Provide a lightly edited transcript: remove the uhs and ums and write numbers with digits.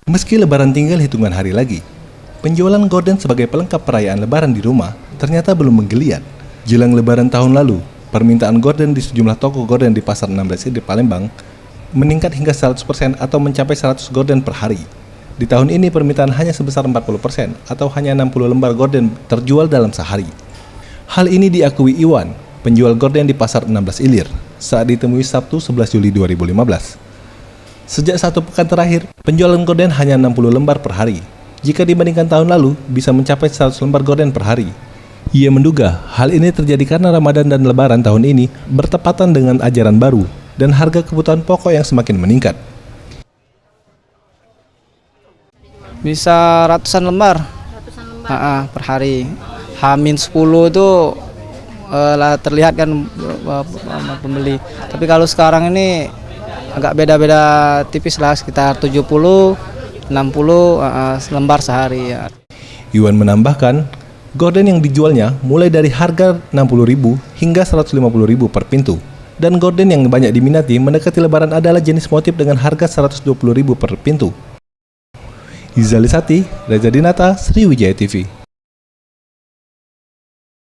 Meski Lebaran tinggal hitungan hari lagi, penjualan gorden sebagai pelengkap perayaan Lebaran di rumah ternyata belum menggeliat. Jelang Lebaran tahun lalu, permintaan gorden di sejumlah toko gorden di Pasar 16 di Palembang meningkat hingga 100% atau mencapai 100 gorden per hari. Di tahun ini permintaan hanya sebesar 40% atau hanya 60 lembar gorden terjual dalam sehari. Hal ini diakui Iwan, penjual gorden di Pasar 16 Ilir, saat ditemui Sabtu 11 Juli 2015. Sejak 1 pekan terakhir, penjualan gorden hanya 60 lembar per hari. Jika dibandingkan tahun lalu, bisa mencapai 100 lembar gorden per hari. Ia menduga hal ini terjadi karena Ramadan dan Lebaran tahun ini bertepatan dengan ajaran baru dan harga kebutuhan pokok yang semakin meningkat. Bisa ratusan lembar, per hari. H-10 itu terlihat kan pembeli. Tapi kalau sekarang ini agak beda-beda tipis lah, sekitar 70, 60 lembar sehari ya. Iwan menambahkan, gorden yang dijualnya mulai dari harga 60.000 hingga 150.000 per pintu. Dan gorden yang banyak diminati mendekati Lebaran adalah jenis motif dengan harga 120.000 per pintu. Izalisati, Reza Dinata, Sriwijaya TV.